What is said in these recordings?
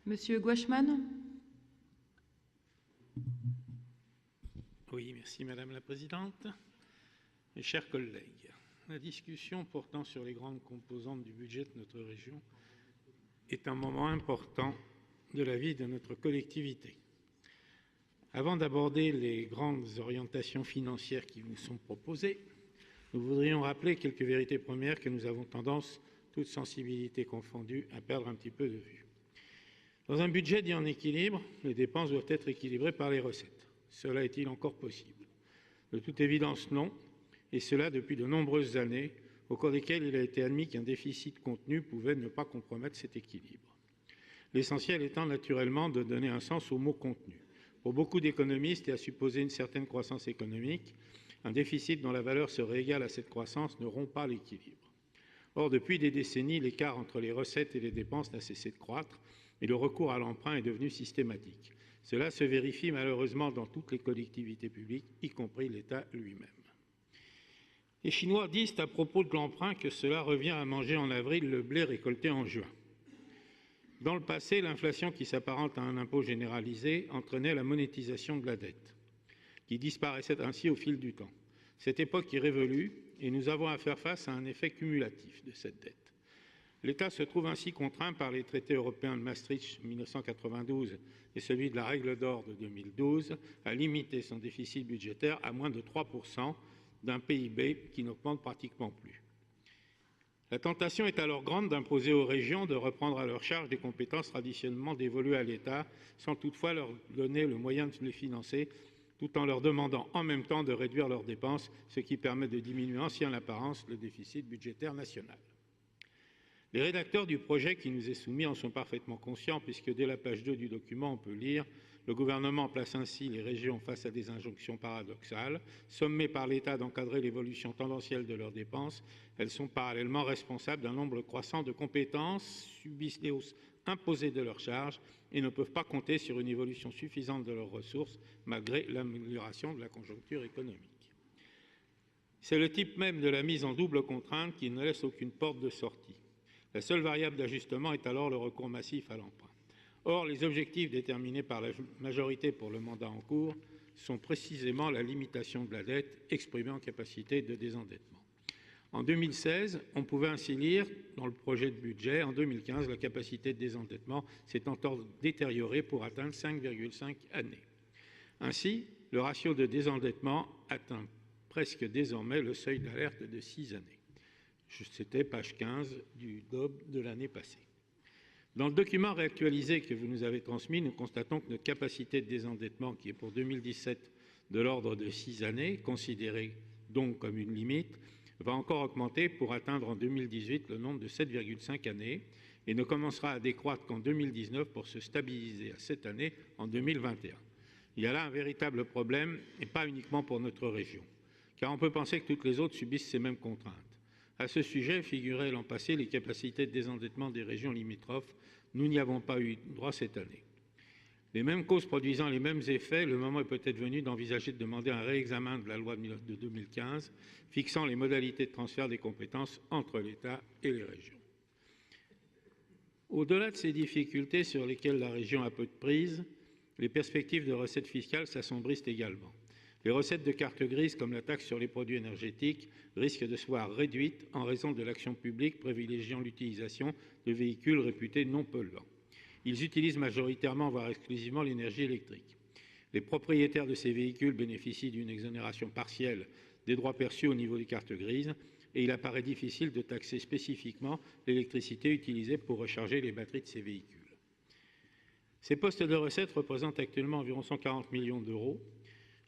Monsieur Gouachman. Oui, merci Madame la Présidente. Mes chers collègues, la discussion portant sur les grandes composantes du budget de notre région est un moment important de la vie de notre collectivité. Avant d'aborder les grandes orientations financières qui nous sont proposées, nous voudrions rappeler quelques vérités premières que nous avons tendance, toute sensibilité confondue, à perdre un petit peu de vue. Dans un budget dit en équilibre, les dépenses doivent être équilibrées par les recettes. Cela est-il encore possible? De toute évidence, non, et cela depuis de nombreuses années, au cours desquelles il a été admis qu'un déficit contenu pouvait ne pas compromettre cet équilibre. L'essentiel étant naturellement de donner un sens au mot contenu. Pour beaucoup d'économistes et à supposer une certaine croissance économique, un déficit dont la valeur serait égale à cette croissance ne rompt pas l'équilibre. Or, depuis des décennies, l'écart entre les recettes et les dépenses n'a cessé de croître et le recours à l'emprunt est devenu systématique. Cela se vérifie malheureusement dans toutes les collectivités publiques, y compris l'État lui-même. Les Chinois disent à propos de l'emprunt que cela revient à manger en avril le blé récolté en juin. Dans le passé, l'inflation qui s'apparente à un impôt généralisé entraînait la monétisation de la dette, qui disparaissait ainsi au fil du temps. Cette époque est révolue et nous avons à faire face à un effet cumulatif de cette dette. L'État se trouve ainsi contraint par les traités européens de Maastricht 1992 et celui de la règle d'or de 2012 à limiter son déficit budgétaire à moins de 3% d'un PIB qui n'augmente pratiquement plus. La tentation est alors grande d'imposer aux régions de reprendre à leur charge des compétences traditionnellement dévolues à l'État, sans toutefois leur donner le moyen de les financer, tout en leur demandant en même temps de réduire leurs dépenses, ce qui permet de diminuer ainsi en apparence le déficit budgétaire national. Les rédacteurs du projet qui nous est soumis en sont parfaitement conscients, puisque dès la page 2 du document, on peut lire « Le gouvernement place ainsi les régions face à des injonctions paradoxales. Sommées par l'État d'encadrer l'évolution tendancielle de leurs dépenses, elles sont parallèlement responsables d'un nombre croissant de compétences, subissent des hausses imposées de leurs charges et ne peuvent pas compter sur une évolution suffisante de leurs ressources, malgré l'amélioration de la conjoncture économique. » C'est le type même de la mise en double contrainte qui ne laisse aucune porte de sortie. La seule variable d'ajustement est alors le recours massif à l'emprunt. Or, les objectifs déterminés par la majorité pour le mandat en cours sont précisément la limitation de la dette exprimée en capacité de désendettement. En 2016, on pouvait ainsi lire dans le projet de budget, en 2015, la capacité de désendettement s'est encore détériorée pour atteindre 5,5 années. Ainsi, le ratio de désendettement atteint presque désormais le seuil d'alerte de 6 années. C'était page 15 du DOB de l'année passée. Dans le document réactualisé que vous nous avez transmis, nous constatons que notre capacité de désendettement, qui est pour 2017 de l'ordre de 6 années, considérée donc comme une limite, va encore augmenter pour atteindre en 2018 le nombre de 7,5 années et ne commencera à décroître qu'en 2019 pour se stabiliser à 7 années en 2021. Il y a là un véritable problème, et pas uniquement pour notre région, car on peut penser que toutes les autres subissent ces mêmes contraintes. À ce sujet, figuraient l'an passé les capacités de désendettement des régions limitrophes. Nous n'y avons pas eu droit cette année. Les mêmes causes produisant les mêmes effets, le moment est peut-être venu d'envisager de demander un réexamen de la loi de 2015, fixant les modalités de transfert des compétences entre l'État et les régions. Au-delà de ces difficultés sur lesquelles la région a peu de prise, les perspectives de recettes fiscales s'assombrissent également. Les recettes de carte grise, comme la taxe sur les produits énergétiques, risquent de se voir réduites en raison de l'action publique privilégiant l'utilisation de véhicules réputés non polluants. Ils utilisent majoritairement, voire exclusivement, l'énergie électrique. Les propriétaires de ces véhicules bénéficient d'une exonération partielle des droits perçus au niveau des cartes grises et il apparaît difficile de taxer spécifiquement l'électricité utilisée pour recharger les batteries de ces véhicules. Ces postes de recettes représentent actuellement environ 140 millions d'euros,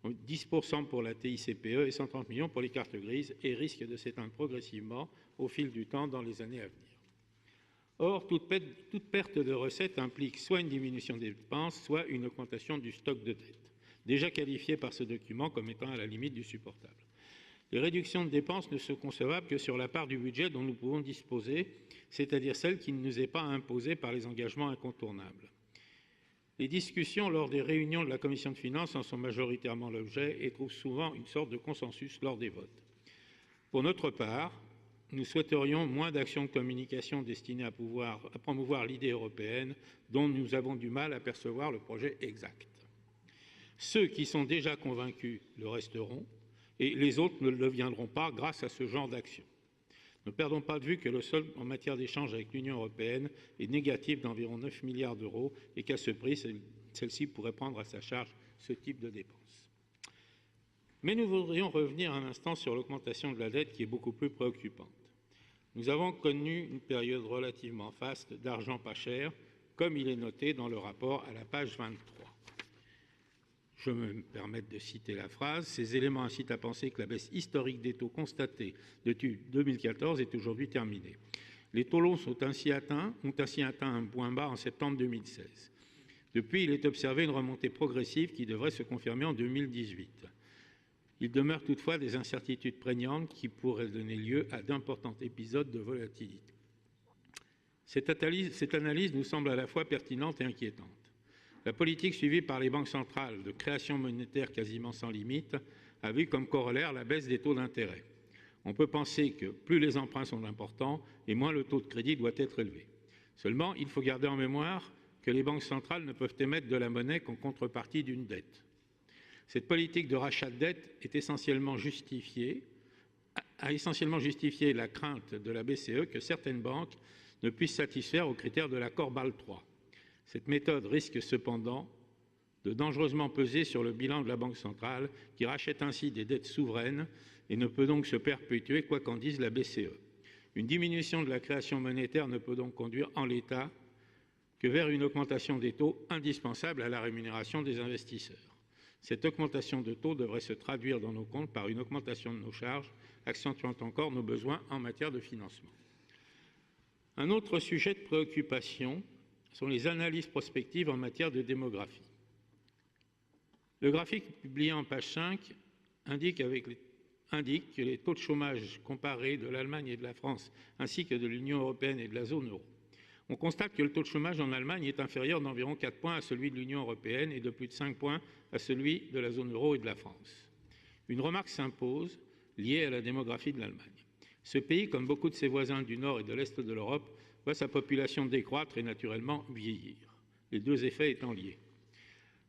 10% pour la TICPE et 130 millions pour les cartes grises et risquent de s'éteindre progressivement au fil du temps dans les années à venir. Or, toute perte de recettes implique soit une diminution des dépenses, soit une augmentation du stock de dette, déjà qualifié par ce document comme étant à la limite du supportable. Les réductions de dépenses ne sont concevables que sur la part du budget dont nous pouvons disposer, c'est-à-dire celle qui ne nous est pas imposée par les engagements incontournables. Les discussions lors des réunions de la Commission de finances en sont majoritairement l'objet et trouvent souvent une sorte de consensus lors des votes. Pour notre part, nous souhaiterions moins d'actions de communication destinées à promouvoir l'idée européenne dont nous avons du mal à percevoir le projet exact. Ceux qui sont déjà convaincus le resteront et les autres ne le deviendront pas grâce à ce genre d'action. Ne perdons pas de vue que le solde en matière d'échange avec l'Union européenne est négatif d'environ 9 milliards d'euros et qu'à ce prix, celle-ci pourrait prendre à sa charge ce type de dépenses. Mais nous voudrions revenir un instant sur l'augmentation de la dette qui est beaucoup plus préoccupante. Nous avons connu une période relativement faste d'argent pas cher, comme il est noté dans le rapport à la page 23. Je me permets de citer la phrase. Ces éléments incitent à penser que la baisse historique des taux constatée depuis 2014 est aujourd'hui terminée. Les taux longs ont ainsi atteint un point bas en septembre 2016. Depuis, il est observé une remontée progressive qui devrait se confirmer en 2018. Il demeure toutefois des incertitudes prégnantes qui pourraient donner lieu à d'importants épisodes de volatilité. Cette analyse nous semble à la fois pertinente et inquiétante. La politique suivie par les banques centrales de création monétaire quasiment sans limite a vu comme corollaire la baisse des taux d'intérêt. On peut penser que plus les emprunts sont importants et moins le taux de crédit doit être élevé. Seulement, il faut garder en mémoire que les banques centrales ne peuvent émettre de la monnaie qu'en contrepartie d'une dette. Cette politique de rachat de dette a essentiellement justifié la crainte de la BCE que certaines banques ne puissent satisfaire aux critères de l'accord Bâle III. Cette méthode risque cependant de dangereusement peser sur le bilan de la Banque centrale, qui rachète ainsi des dettes souveraines et ne peut donc se perpétuer, quoi qu'en dise la BCE. Une diminution de la création monétaire ne peut donc conduire en l'état que vers une augmentation des taux indispensable à la rémunération des investisseurs. Cette augmentation de taux devrait se traduire dans nos comptes par une augmentation de nos charges, accentuant encore nos besoins en matière de financement. Un autre sujet de préoccupation sont les analyses prospectives en matière de démographie. Le graphique publié en page 5 indique que les taux de chômage comparés de l'Allemagne et de la France, ainsi que de l'Union européenne et de la zone euro. On constate que le taux de chômage en Allemagne est inférieur d'environ 4 points à celui de l'Union européenne et de plus de 5 points à celui de la zone euro et de la France. Une remarque s'impose liée à la démographie de l'Allemagne. Ce pays, comme beaucoup de ses voisins du nord et de l'est de l'Europe, voit sa population décroître et naturellement vieillir, les deux effets étant liés.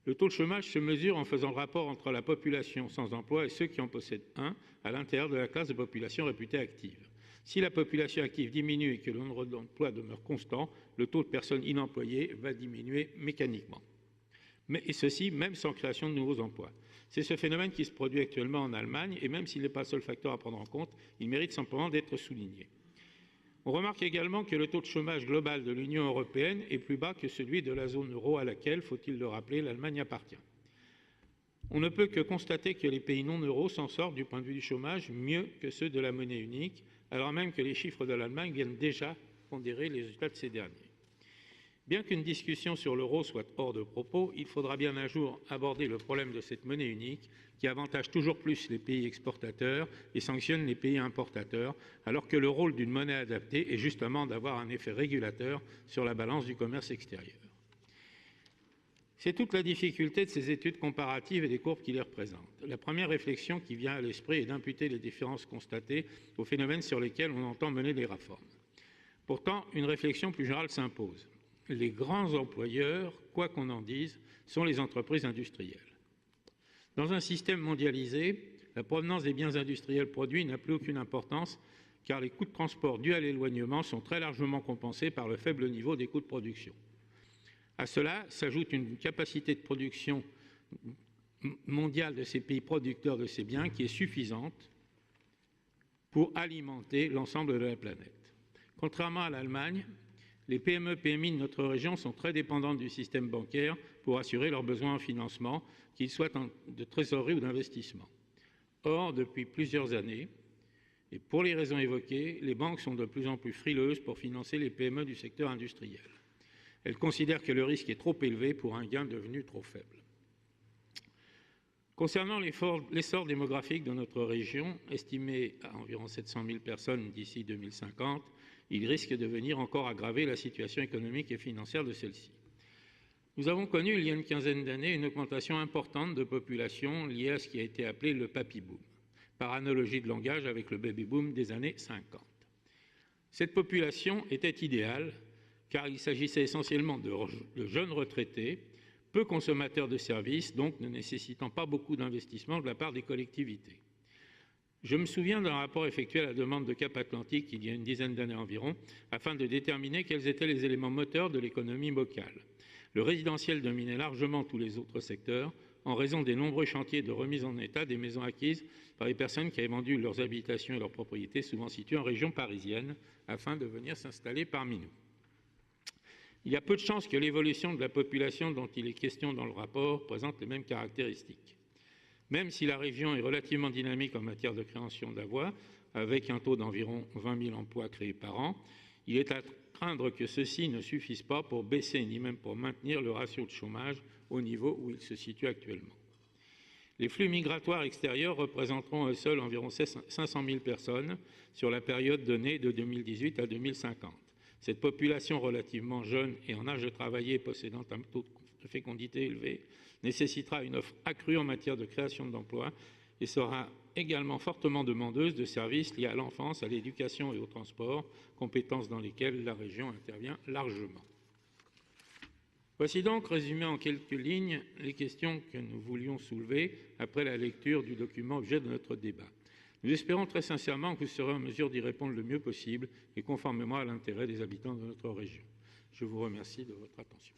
Le taux de chômage se mesure en faisant le rapport entre la population sans emploi et ceux qui en possèdent un à l'intérieur de la classe de population réputée active. Si la population active diminue et que le nombre d'emplois demeure constant, le taux de personnes inemployées va diminuer mécaniquement. Et ceci même sans création de nouveaux emplois. C'est ce phénomène qui se produit actuellement en Allemagne et même s'il n'est pas le seul facteur à prendre en compte, il mérite simplement d'être souligné. On remarque également que le taux de chômage global de l'Union européenne est plus bas que celui de la zone euro à laquelle, faut-il le rappeler, l'Allemagne appartient. On ne peut que constater que les pays non-euro s'en sortent du point de vue du chômage mieux que ceux de la monnaie unique, alors même que les chiffres de l'Allemagne viennent déjà pondérer les résultats de ces derniers. Bien qu'une discussion sur l'euro soit hors de propos, il faudra bien un jour aborder le problème de cette monnaie unique qui avantage toujours plus les pays exportateurs et sanctionne les pays importateurs, alors que le rôle d'une monnaie adaptée est justement d'avoir un effet régulateur sur la balance du commerce extérieur. C'est toute la difficulté de ces études comparatives et des courbes qui les représentent. La première réflexion qui vient à l'esprit est d'imputer les différences constatées aux phénomènes sur lesquels on entend mener des réformes. Pourtant, une réflexion plus générale s'impose. Les grands employeurs, quoi qu'on en dise, sont les entreprises industrielles. Dans un système mondialisé, la provenance des biens industriels produits n'a plus aucune importance car les coûts de transport dus à l'éloignement sont très largement compensés par le faible niveau des coûts de production. À cela s'ajoute une capacité de production mondiale de ces pays producteurs de ces biens qui est suffisante pour alimenter l'ensemble de la planète. Contrairement à l'Allemagne, les PME-PMI de notre région sont très dépendantes du système bancaire pour assurer leurs besoins en financement, qu'ils soient de trésorerie ou d'investissement. Or, depuis plusieurs années, et pour les raisons évoquées, les banques sont de plus en plus frileuses pour financer les PME du secteur industriel. Elles considèrent que le risque est trop élevé pour un gain devenu trop faible. Concernant l'essor démographique de notre région, estimé à environ 700 000 personnes d'ici 2050, il risque de venir encore aggraver la situation économique et financière de celle-ci. Nous avons connu il y a une quinzaine d'années une augmentation importante de population liée à ce qui a été appelé le papy-boom, par analogie de langage avec le baby-boom des années 50. Cette population était idéale car il s'agissait essentiellement de jeunes retraités, peu consommateurs de services, donc ne nécessitant pas beaucoup d'investissement de la part des collectivités. Je me souviens d'un rapport effectué à la demande de Cap Atlantique il y a une dizaine d'années environ, afin de déterminer quels étaient les éléments moteurs de l'économie locale. Le résidentiel dominait largement tous les autres secteurs, en raison des nombreux chantiers de remise en état des maisons acquises par les personnes qui avaient vendu leurs habitations et leurs propriétés, souvent situées en région parisienne, afin de venir s'installer parmi nous. Il y a peu de chances que l'évolution de la population dont il est question dans le rapport présente les mêmes caractéristiques. Même si la région est relativement dynamique en matière de création d'avoirs, avec un taux d'environ 20 000 emplois créés par an, il est à craindre que ceux-ci ne suffisent pas pour baisser ni même pour maintenir le ratio de chômage au niveau où il se situe actuellement. Les flux migratoires extérieurs représenteront à eux seuls environ 500 000 personnes sur la période donnée de 2018 à 2050. Cette population relativement jeune et en âge de travailler, possédant un taux de fécondité élevé, nécessitera une offre accrue en matière de création d'emplois et sera également fortement demandeuse de services liés à l'enfance, à l'éducation et au transport, compétences dans lesquelles la région intervient largement. Voici donc résumé en quelques lignes les questions que nous voulions soulever après la lecture du document objet de notre débat. Nous espérons très sincèrement que vous serez en mesure d'y répondre le mieux possible et conformément à l'intérêt des habitants de notre région. Je vous remercie de votre attention.